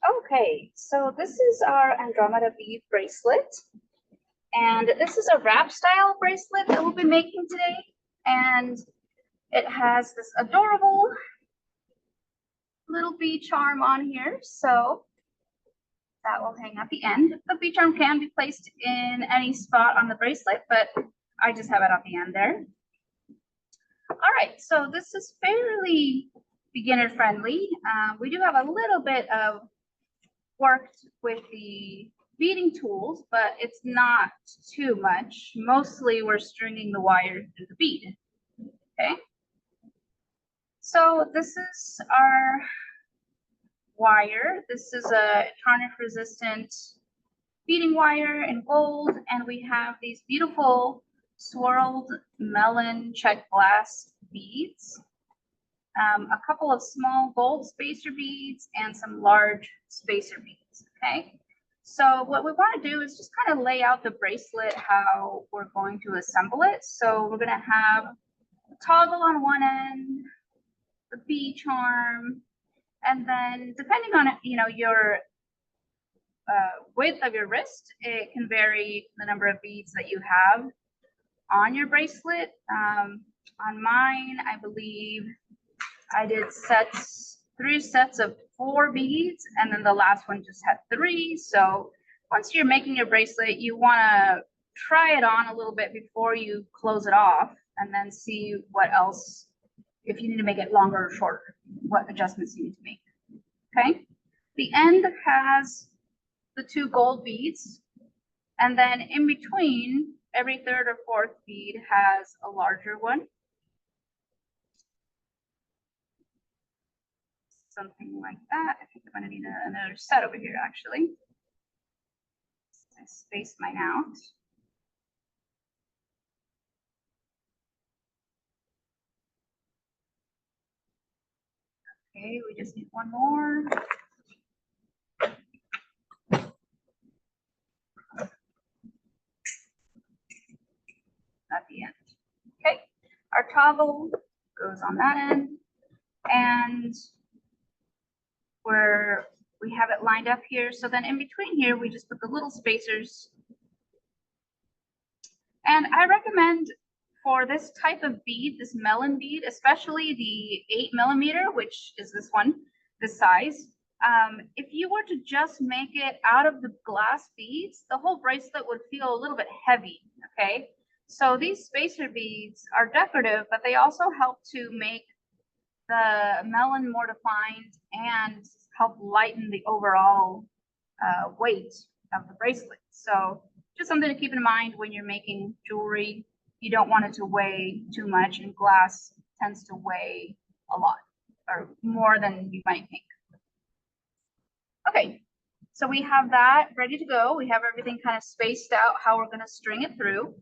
Okay, so this is our Andromeda Bee Bracelet, and this is a wrap style bracelet that we'll be making today, and it has this adorable little bee charm on here, so that will hang at the end. The bee charm can be placed in any spot on the bracelet, but I just have it at the end there. All right, so this is fairly beginner friendly. We do have a little bit of worked with the beading tools, but it's not too much. Mostly we're stringing the wire through the bead. Okay. So this is our wire. This is a tarnish resistant beading wire in gold, and we have these beautiful swirled melon check glass beads. A couple of small gold spacer beads and some large spacer beads, okay? So what we want to do is just kind of lay out the bracelet, how we're going to assemble it. So we're going to have a toggle on one end, the bee charm, and then depending on, your width of your wrist, it can vary the number of beads that you have on your bracelet. On mine, I believe I did 3 sets of 4 beads, and then the last one just had 3. So once you're making your bracelet, you want to try it on a little bit before you close it off, and then see what else, if you need to make it longer or shorter, what adjustments you need to make. Okay. The end has the 2 gold beads, and then in between, every 3rd or 4th bead has a larger one. Something like that. I think I'm going to need another set over here, actually. I spaced mine out. Okay, we just need one more. At the end. Okay, our toggle goes on that end, and we have it lined up here. So then in between here, we just put the little spacers. And I recommend for this type of bead, this melon bead, especially the 8mm, which is this one, this size. If you were to just make it out of the glass beads, the whole bracelet would feel a little bit heavy, okay? So these spacer beads are decorative, but they also help to make the melon more defined and help lighten the overall weight of the bracelet. So just something to keep in mind when you're making jewelry. You don't want it to weigh too much, and glass tends to weigh a lot, or more than you might think. Okay, so we have that ready to go. We have everything kind of spaced out how we're going to string it through.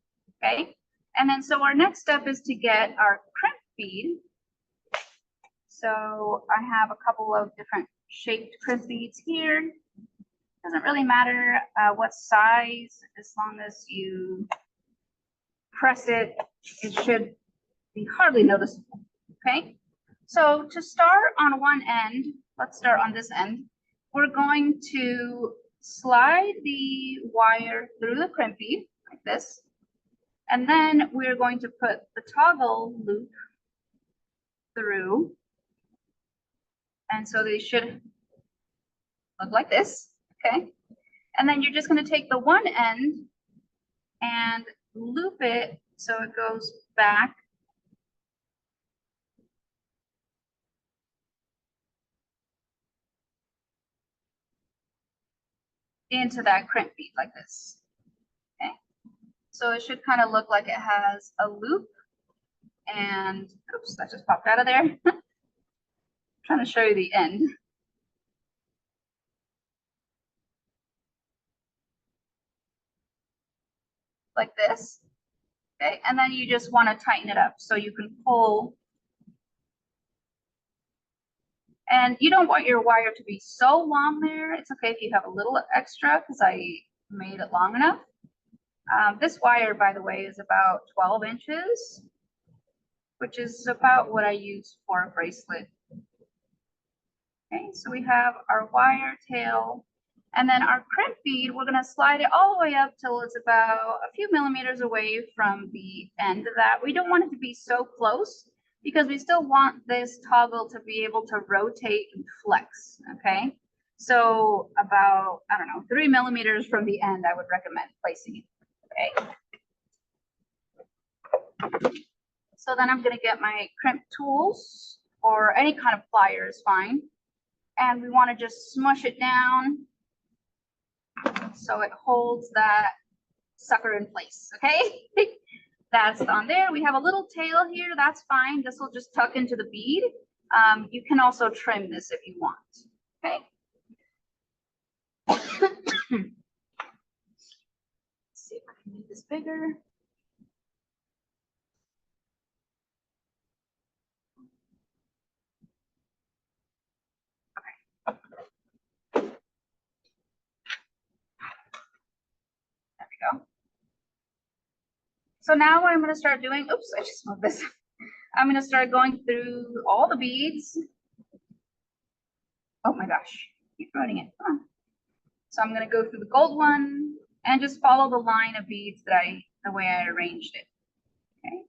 Okay, and then so our next step is to get our crimp bead. So I have a couple of different shaped crimp beads here. Doesn't really matter what size, as long as you press it, it should be hardly noticeable. Okay, so to start on one end, let's start on this end. We're going to slide the wire through the crimp bead like this, and then we're going to put the toggle loop through, and so they should look like this. Okay, and then you're just going to take the one end and loop it so it goes back into that crimp bead like this. Okay, so it should kind of look like it has a loop, and oops, that just popped out of there. Trying to show you the end. Like this. Okay, and then you just want to tighten it up so you can pull. And you don't want your wire to be so long there. It's okay if you have a little extra, because I made it long enough. This wire, by the way, is about 12 inches, which is about what I use for a bracelet. Okay, so we have our wire tail, and then our crimp bead, we're gonna slide it all the way up till it's about a few millimeters away from the end of that. We don't want it to be so close because we still want this toggle to be able to rotate and flex, okay? So about, I don't know, 3 millimeters from the end, I would recommend placing it, okay? So then I'm gonna get my crimp tools, or any kind of plier is fine. And we wanna just smush it down so it holds that sucker in place, okay? That's on there. We have a little tail here, that's fine. This will just tuck into the bead. You can also trim this if you want, okay? Let's see if I can make this bigger. Okay. There we go. So now what I'm gonna start doing, oops, I just moved this. I'm gonna start going through all the beads. Oh my gosh, keep running it. Come on. So I'm gonna go through the gold one and just follow the line of beads that the way I arranged it. Okay.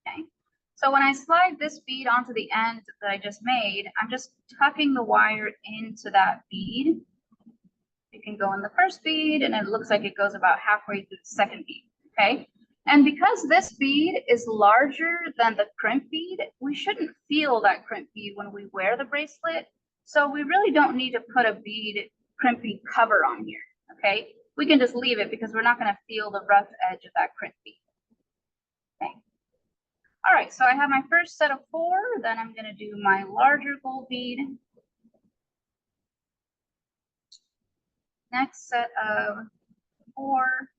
Okay. So when I slide this bead onto the end that I just made, I'm just tucking the wire into that bead. It can go in the first bead, and it looks like it goes about halfway through the second bead, okay? And because this bead is larger than the crimp bead, we shouldn't feel that crimp bead when we wear the bracelet. So we really don't need to put a crimp bead cover on here, okay? We can just leave it because we're not gonna feel the rough edge of that crimp bead, okay? All right, so I have my first set of 4, then I'm gonna do my larger gold bead. Next set of 4.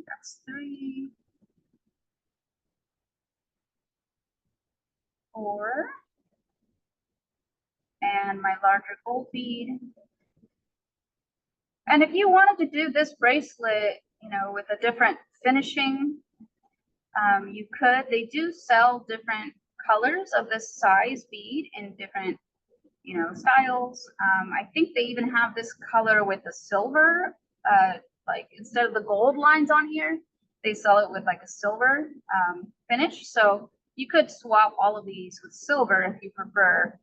That's 3, 4, and my larger gold bead. And if you wanted to do this bracelet, you know, with a different finishing, you could. They do sell different colors of this size bead in different, you know, styles. I think they even have this color with the silver, like instead of the gold lines on here, they sell it with like a silver finish. So you could swap all of these with silver if you prefer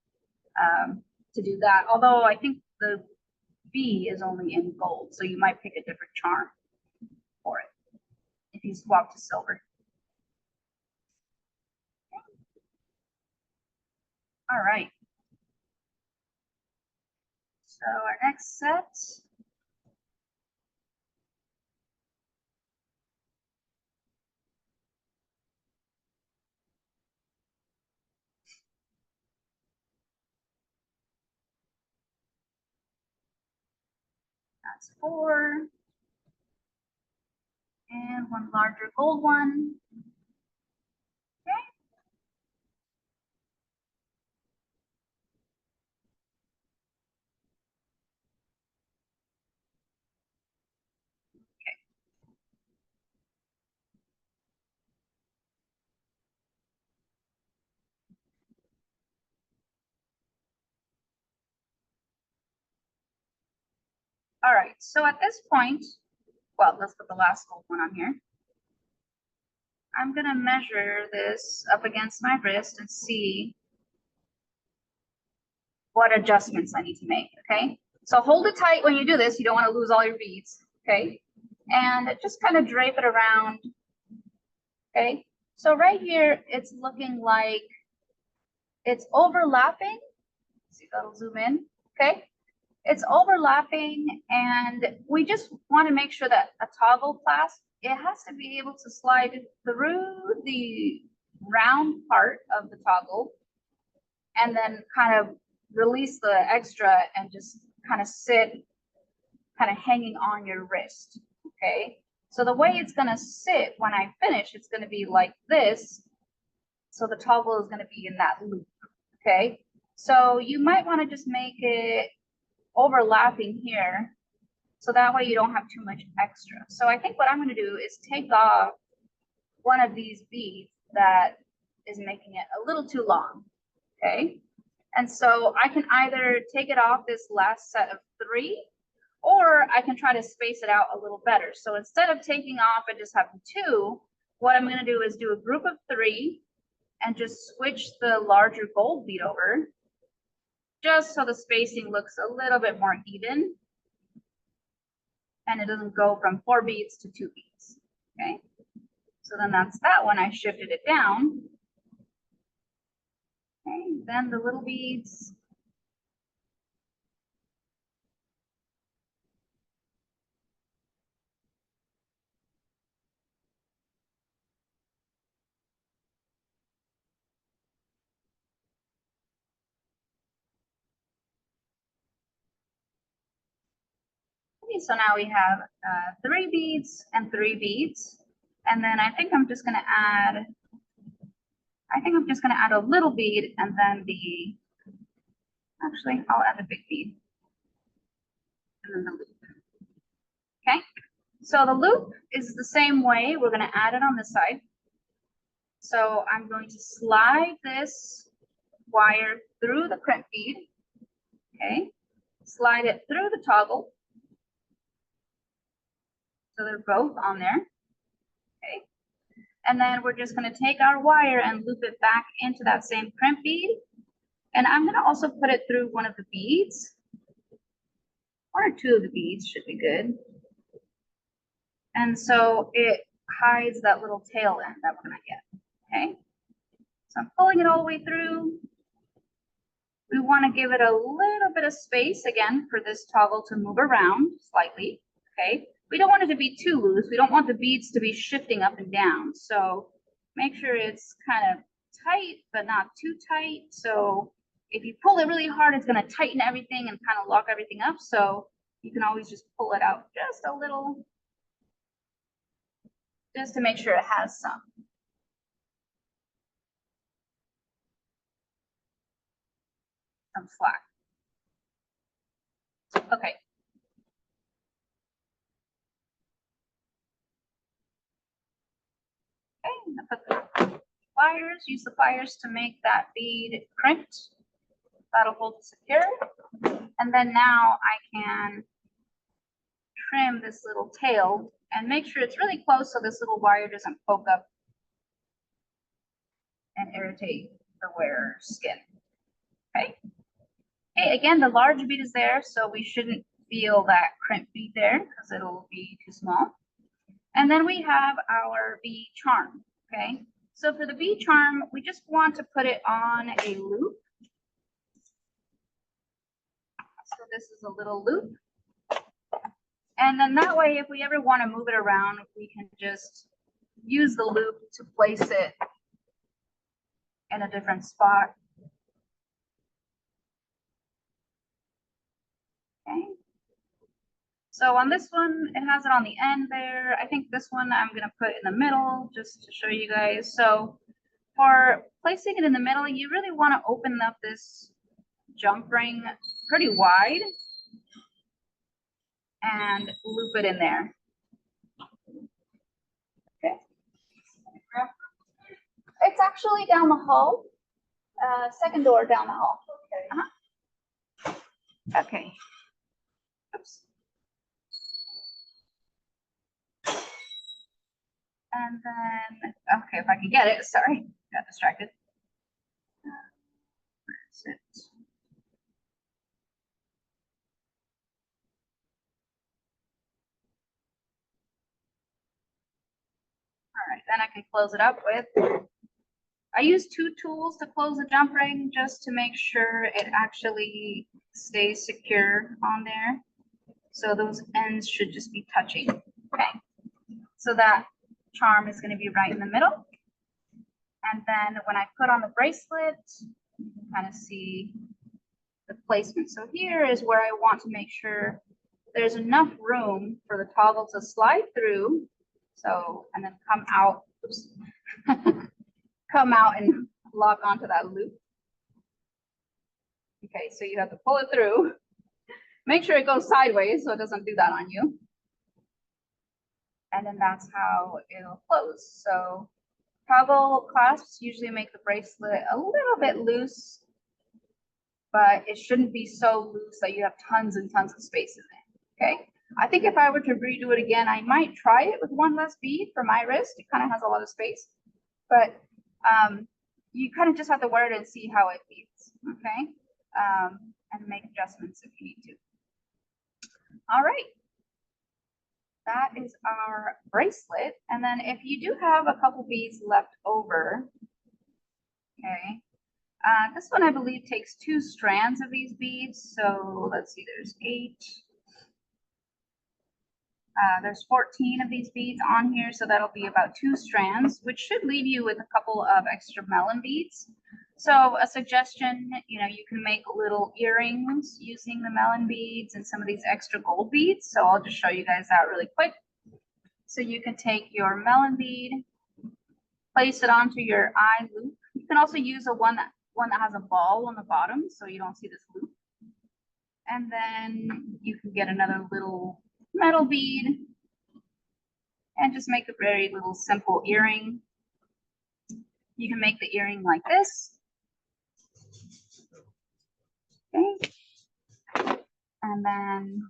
to do that. Although I think the B is only in gold, so you might pick a different charm for it if you swap to silver. All right. So our next set. That's 4. And one larger gold one. Okay. All right, so at this point, well, let's put the last gold one on here. I'm gonna measure this up against my wrist and see what adjustments I need to make, okay? So hold it tight when you do this. You don't want to lose all your beads, okay? And just kind of drape it around, okay? So right here, it's looking like it's overlapping See, that'll zoom in. Okay. It's overlapping, and we just want to make sure that a toggle clasp, it has to be able to slide through the round part of the toggle and then kind of release the extra and just kind of sit kind of hanging on your wrist. Okay. So the way it's going to sit when I finish, it's going to be like this. So the toggle is going to be in that loop. Okay. So you might want to just make it overlapping here, so that way you don't have too much extra. So I think what I'm going to do is take off one of these beads that is making it a little too long. Okay. And so I can either take it off this last set of 3, or I can try to space it out a little better. So instead of taking off and just having 2, what I'm going to do is do a group of 3 and just switch the larger gold bead over, just so the spacing looks a little bit more even and it doesn't go from 4 beads to 2 beads. Okay. So then that's that one. I shifted it down. Okay. Then the little beads. Okay, so now we have 3 beads and 3 beads. And then I think I'm just going to add a little bead, and then actually I'll add a big bead and then the loop. Okay. So the loop is the same way. We're going to add it on this side. So I'm going to slide this wire through the crimp bead. Okay. Slide it through the toggle. So they're both on there. Okay. And then we're just going to take our wire and loop it back into that same crimp bead. And I'm going to also put it through one of the beads. 1 or 2 of the beads should be good. And so it hides that little tail end that we're going to get. Okay. So I'm pulling it all the way through. We want to give it a little bit of space again for this toggle to move around slightly. Okay. We don't want it to be too loose. We don't want the beads to be shifting up and down. So make sure it's kind of tight, but not too tight. So if you pull it really hard, it's going to tighten everything and kind of lock everything up. So you can always just pull it out just a little, just to make sure it has some slack. Okay. Okay, I put the pliers, use the pliers to make that bead crimped. That'll hold it secure. And then now I can trim this little tail and make sure it's really close so this little wire doesn't poke up and irritate the wearer's skin. Okay. Okay, again, the large bead is there, so we shouldn't feel that crimp bead there because it'll be too small. And then we have our bee charm. Okay. So for the bee charm, we just want to put it on a loop. So this is a little loop. And then that way, if we ever want to move it around, we can just use the loop to place it in a different spot. Okay. So on this one, it has it on the end there. I think this one I'm going to put in the middle just to show you guys. So for placing it in the middle, you really want to open up this jump ring pretty wide and loop it in there. Okay. It's actually down the hall, second door down the hall. Okay. Okay. Oops. And then, okay, if I can get it, sorry, got distracted. Where is it? All right, then I can close it up with I use 2 tools to close the jump ring just to make sure it actually stays secure on there. So those ends should just be touching. Okay. So that charm is going to be right in the middle. And then when I put on the bracelet, you can kind of see the placement. So here is where I want to make sure there's enough room for the toggle to slide through. So, and then come out, oops, come out and lock onto that loop. Okay, so you have to pull it through. Make sure it goes sideways so it doesn't do that on you. And then that's how it'll close. So toggle clasps usually make the bracelet a little bit loose, but it shouldn't be so loose that you have tons and tons of space in it. Okay. I think if I were to redo it again, I might try it with one less bead for my wrist. It kind of has a lot of space, but you kind of just have to wear it and see how it feels. Okay. And make adjustments if you need to. All right. That is our bracelet. And then if you do have a couple beads left over, okay, this one I believe takes 2 strands of these beads. So let's see, there's 8. There's 14 of these beads on here, so that'll be about 2 strands, which should leave you with a couple of extra melon beads. So a suggestion, you know, you can make little earrings using the melon beads and some of these extra gold beads. So I'll just show you guys that really quick. So you can take your melon bead, place it onto your eye loop. You can also use one that has a ball on the bottom so you don't see this loop. And then you can get another little metal bead and just make a very little simple earring. You can make the earring like this. Okay. And then,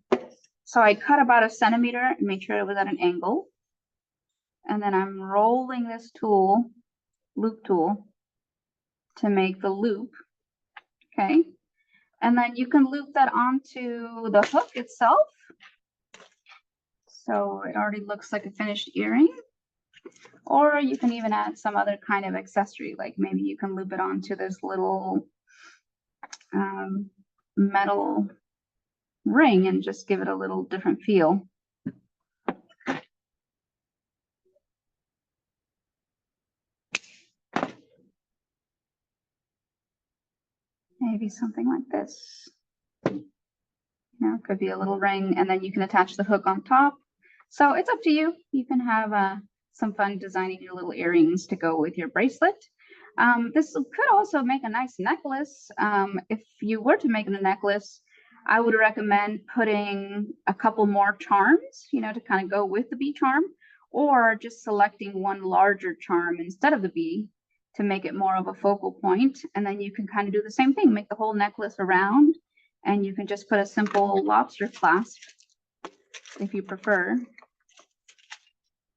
so I cut about 1 centimeter and make sure it was at an angle. And then I'm rolling this tool, loop tool, to make the loop. Okay. And then you can loop that onto the hook itself. So it already looks like a finished earring. Or you can even add some other kind of accessory, like maybe you can loop it onto this little metal ring and just give it a little different feel. Maybe something like this. You know, it could be a little ring, and then you can attach the hook on top. So it's up to you. You can have some fun designing your little earrings to go with your bracelet. This could also make a nice necklace. If you were to make it a necklace, I would recommend putting a couple more charms, you know, to kind of go with the bee charm, or just selecting one larger charm instead of the bee to make it more of a focal point. And then you can kind of do the same thing, make the whole necklace around, and you can just put a simple lobster clasp, if you prefer,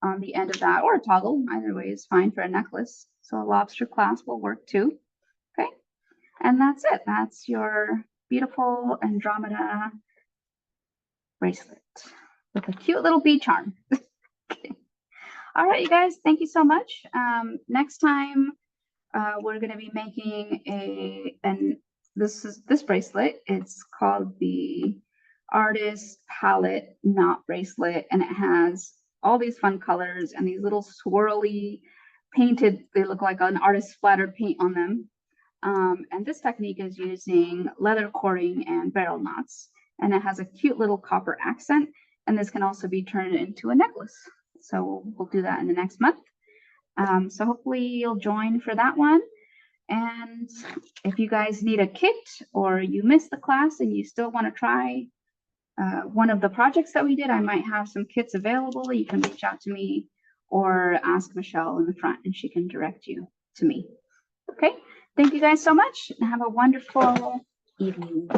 on the end of that, or a toggle. Either way is fine for a necklace. So a lobster clasp will work too. Okay. And that's it. That's your beautiful Andromeda bracelet with a cute little bee charm. Okay. All right, you guys, thank you so much. Next time, we're going to be making this bracelet. It's called the Artist Palette Knot Bracelet, and it has all these fun colors and these little swirly painted, they look like an artist splattered paint on them. And this technique is using leather cording and barrel knots, and it has a cute little copper accent, and this can also be turned into a necklace. So we'll do that in the next month. So hopefully you'll join for that one. And if you guys need a kit or you missed the class and you still want to try one of the projects that we did, I might have some kits available. You can reach out to me or ask Michelle in the front and she can direct you to me. Okay, thank you guys so much and have a wonderful evening.